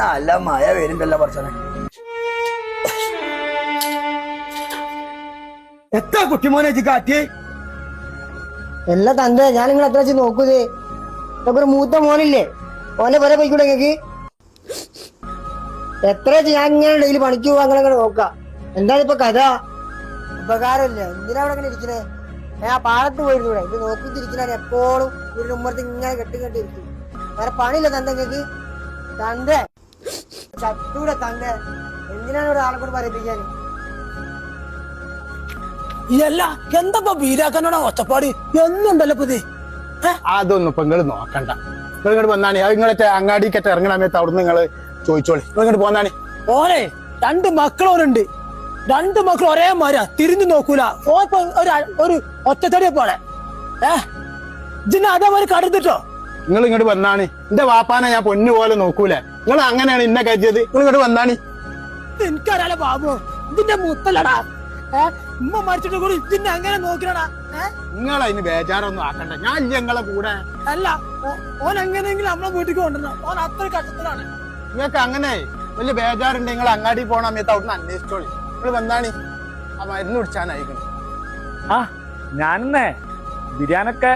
നല്ല മഴ വരുന്നുണ്ടല്ലോ കുറച്ചനെ. എത്ര കുട്ടിമോനെ കാറ്റ് എല്ലാ തന്റെ ഞാൻ നിങ്ങൾ എത്ര വെച്ച് നോക്കൂതേ. ഒരു മൂത്ത മോനില്ലേ, ഓനെ പോലെ പോയിക്കൂടെ നിങ്ങൾക്ക്? എത്ര ഞാൻ ഇങ്ങനെ ഡെയിലി പണിക്ക് പോവാ അങ്ങനെ നോക്കാം. എന്താണ് ഇപ്പൊ കഥ? ഉപകാരമില്ല. എന്തിനാ അവിടെ ഇങ്ങനെ ഇരിക്കണേ? ഞാൻ ആ പാടത്ത് പോയിരുന്നൂടെ? ഇത് നോക്കിത്തിരിക്കണ എപ്പോഴും ഒരു ഉമ്മറത്ത് ഇങ്ങനെ കെട്ടിരിക്കും. വേറെ പണിയില്ല തന്റെ നിങ്ങൾക്ക്? തന്റെ ചത്തൂടെ തന്റെ. എന്തിനാണ് ഇവിടെ ആളെ കൂടെ പറയിപ്പിക്കാൻ? ഇതല്ല എന്താ വീരാക്കാനോടാ ഒച്ചപ്പാട് എന്നുണ്ടല്ലോ പുതി. അതൊന്നും ഇപ്പൊ നിങ്ങള് നോക്കണ്ട. നിങ്ങൾ ഇങ്ങോട്ട് വന്നാണി. അത് നിങ്ങളെ അങ്ങാടിക്കറ്റ ഇറങ്ങണ സമയത്ത് അവിടുന്ന് നിങ്ങള് ചോദിച്ചോളി. നിങ്ങൾ ഇങ്ങോട്ട് പോന്നാണി. ഓനെ 2 മക്കളോരുണ്ട്. 2 മക്കൾ ഒരേ മാരാ, തിരിഞ്ഞു നോക്കൂല. ഒരു ഒറ്റത്തടിയെ പോലെ. ഇതിന് അതേപോലെ കടന്നിട്ടോ. നിങ്ങൾ ഇങ്ങോട്ട് വന്നാണി. എന്റെ വാപ്പാനെ ഞാൻ പൊന്നു പോലെ നോക്കൂലേ. നിങ്ങൾ അങ്ങനെയാണ് ഇന്നെ കരുതിയത്. നിങ്ങൾ ഇങ്ങോട്ട് വന്നാണി. എനിക്കറിയാലോ ബാബു, ഇതിന്റെ മുത്തല്ലടാ. ഉമ്മ മരിച്ചിട്ട് കൂടി ഇതിന്റെ അങ്ങനെ നോക്കിലടാ. നിങ്ങൾ അതിന് ബേജാറൊന്നും ആക്കണ്ട. ഞാൻ ഇല്ല നിങ്ങളെ കൂടെ. അല്ല ഓൻ എങ്ങനെയെങ്കിലും നമ്മളെ വീട്ടിലേക്ക് കൊണ്ടുവരണം. ഓൻ അത്ര കഷ്ടത്തിലാണ്. നിങ്ങൾക്ക് അങ്ങനെ വലിയ ബേജാറുണ്ട്. നിങ്ങൾ അങ്ങാടി പോണ സമയത്ത് അവിടുന്ന് അന്വേഷിച്ചോളി. നിങ്ങൾ വന്നാണി. ആ മരുന്ന് കുടിച്ചാനായിരിക്കണം. ഞാനെന്നേ ബിരിയാണിയൊക്കെ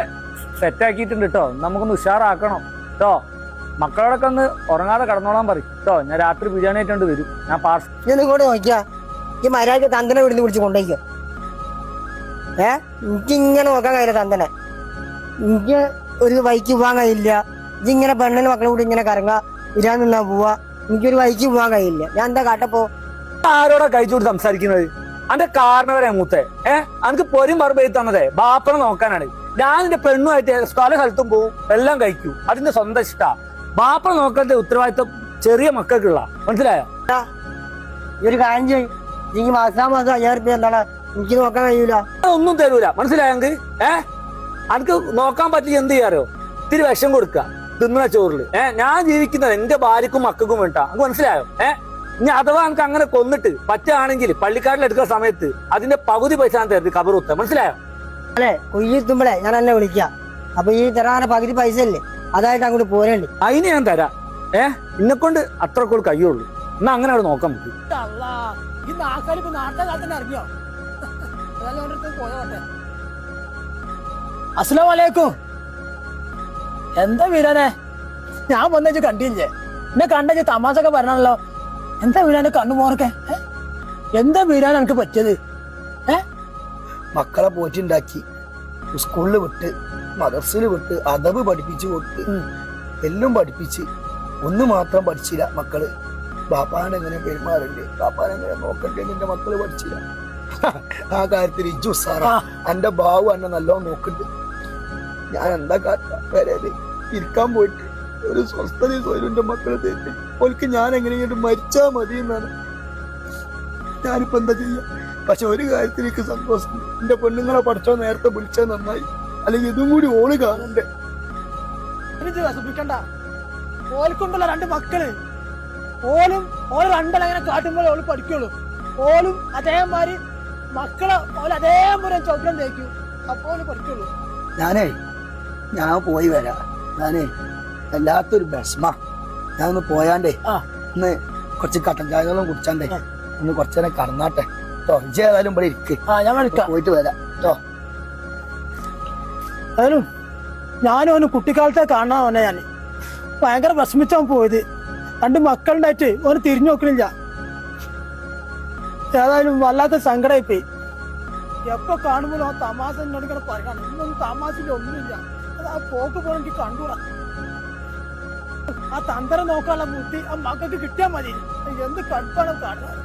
സെറ്റാക്കിയിട്ടുണ്ട് കേട്ടോ. നമുക്കൊന്ന് ഉഷാറാക്കണം കേട്ടോ. മക്കളോടൊക്കെ ഒന്ന് ഉറങ്ങാതെ കിടന്നോളാൻ പറയും കേട്ടോ. ഞാൻ രാത്രി ബിരിയാണി ആയിട്ടുണ്ട് വരും. ഞാൻ ഞാൻ ഇങ്ങോട്ട് നോക്കിയാ ഈ മര്യാദക്ക് തന്തനെ വിടുന്ന് വിളിച്ച് കൊണ്ടുപോയിക്കോ. എനിക്കിങ്ങനെ നോക്കാൻ കഴിയില്ല തന്തനെ. എനിക്ക് ഒരു വൈക്ക് പോകാൻ കഴിയില്ല. ഇതിങ്ങനെ പെണ്ണിന് മക്കളെ കൂടി ഇങ്ങനെ കറങ്ങാ ഇരാൻ നിന്നാ പോവാ. എനിക്കൊരു വൈക്ക് പോകാൻ കഴിയില്ല. ഞാൻ എന്താ കാട്ടപ്പോ? ആരോടാ കഴിച്ചുകൊണ്ട് സംസാരിക്കുന്നത്? അന്റെ കാരണവരെ മൂത്തേ അനക്ക് പൊരും പറമ്പ് തന്നതേ ബാപ്പനെ നോക്കാനാണ്. ഞാൻ എന്റെ പെണ്ണുമായിട്ട് പല സ്ഥലത്തും പോവും, എല്ലാം കഴിക്കൂ. അതിന്റെ സ്വന്തം ഇഷ്ടാ. ബാപ്പനെ നോക്കാന്റെ ഉത്തരവാദിത്വം ചെറിയ മക്കൾക്കുള്ള. മനസ്സിലായോ? ഈ ഒരു കാര്യം ചെയ്യും. എനിക്ക് മാസം 5000 രൂപ എന്താണ് എനിക്ക് നോക്കാൻ കഴിയൂല. ഒന്നും തരൂല. മനസ്സിലായെങ്കിൽ അനക്ക് നോക്കാൻ പറ്റില്ല. എന്ത് ചെയ്യാറോ? ഇത്തിരി വിഷം കൊടുക്ക തിന്നണ ചോറില്. ഞാൻ ജീവിക്കുന്നത് എന്റെ ഭാര്യക്കും മക്കൾക്കും വേണ്ടാ. നമുക്ക് മനസ്സിലായോ? ഇനി അഥവാ എനിക്ക് അങ്ങനെ കൊന്നിട്ട് പറ്റുകയാണെങ്കിൽ പള്ളിക്കാരിൽ എടുക്കുന്ന സമയത്ത് അതിന്റെ പകുതി പൈസ ഞാൻ തരുന്നത് കബർ കുത്ത. മനസ്സിലായോ? അല്ലെ കുയ്യെത്തുമ്പോഴേ ഞാൻ എന്നെ വിളിക്കാം. അപ്പൊ ഈ തരാന പകുതി പൈസ അല്ലേ, അതായിട്ട് അങ്ങോട്ട് പോരണ്ട്. അതിന് ഞാൻ തരാം. എന്നെ കൊണ്ട് അത്രക്കുള്ള കയ്യുള്ളൂ. എന്നാ അങ്ങനെ അവിടെ നോക്കാൻ പറ്റും. ഈ നാക്കാലിപ്പോ നാട്ടിലെ കാലത്തന്നെ അറിഞ്ഞോ? പോയോട്ടെ. അസ്സലാമു അലൈക്കും. എന്താ വീരാനെ ഞാൻ വന്നു കണ്ടില്ലേ? എന്നെ കണ്ട തമാശൊക്കെ പറഞ്ഞാണല്ലോ. എന്താ വീരാനെ കണ്ണു മോറൊക്കെ? എന്താ വീരാൻ എനിക്ക് പറ്റിയത്? മക്കളെ പോറ്റുണ്ടാക്കി, സ്കൂളിൽ വിട്ട്, മദർസിൽ വിട്ട്, അദബ് പഠിപ്പിച്ചു കൊടുത്ത്, എല്ലാം പഠിപ്പിച്ച്. ഒന്ന് മാത്രം പഠിച്ചില്ല മക്കള്. ബാപ്പാനെങ്ങനെ പെരുമാറണ്ടേ, ബാപ്പാനെങ്ങനെ നോക്കണ്ടേ നിന്റെ മക്കള് പഠിച്ചില്ല. ആ കാര്യത്തിൽ ഇജ്ജു സാറാ എന്റെ ബാവു എന്നെ നല്ലോണം നോക്കണ്ട്. ഞാൻ എന്താ കാട്ടാ ഇരിക്കാൻ പോയിട്ട് ഒരു സ്വസ്ഥതയും എന്റെ മക്കളെ തേറ്റി ഓൾക്ക് ഞാൻ എങ്ങനെയെങ്കിലും മരിച്ചാ മതി എന്നാണ്. ഞാനിപ്പോ എന്താ ചെയ്യാ? പക്ഷെ ഒരു കാര്യത്തിൽ എനിക്ക് സന്തോഷം. എന്റെ പെണ്ണുങ്ങളെ പഠിച്ചോ നേരത്തെ വിളിച്ചാൽ നന്നായി. അല്ലെങ്കിൽ ഇതും കൂടി ഓള് കാണണ്ടേ. വിഷമിക്കണ്ട. ഓൽക്കൊണ്ടുള്ള 2 മക്കള് ഓലും ഓരോ 2 അങ്ങനെ കാട്ടുമ്പോൾ ഓള് പഠിക്കുള്ളൂ. ഓലും അതേമാതിരി മക്കളെ ഓല അതേപോലെ ചോദ്യം തേക്കും. അപ്പോൾ പഠിക്കുള്ളൂ. ഞാൻ പോയി വരാം. വല്ലാത്തൊരു വിഷമ. ഞാൻ ഒന്ന് പോയാണ്ടേ ഒന്ന് കുറച്ച് കട്ടൻ ചായകളും കുടിച്ചാണ്ടേ ഒന്ന് കുറച്ചേരം കടന്നാട്ടെ കേട്ടോ. ഇജ്ജ് ഏതായാലും ഇവിടെ ഇരിക്ക്. ഞാൻ വിളിക്കാം. പോയിട്ട് വരാം കേട്ടോ. അതിനും ഞാനും കുട്ടിക്കാലത്തെ കാണാൻ വന്നെ. ഞാൻ ഭയങ്കര വിഷമിച്ചാൻ പോയത്. 2 മക്കളുണ്ടായിട്ട് ഓന് തിരിഞ്ഞു നോക്കണില്ല. ഏതായാലും വല്ലാത്ത സങ്കടമായിപ്പോയി. എപ്പോ കാണുമ്പോഴും ആ തമാശ എന്നോട് ഇങ്ങനെ പറയണം. ഇന്നൊന്നും തമാശയില്ല, ഒന്നുമില്ല. അത് ആ പോക്ക് പോലെ എനിക്ക് കണ്ടുകൂടാ. ആ തന്തരം നോക്കാനുള്ള ബുദ്ധി ആ മക്കൾക്ക് കിട്ടിയാൽ മതി. എന്ത് കടുപ്പാണ് കാണുന്നത്.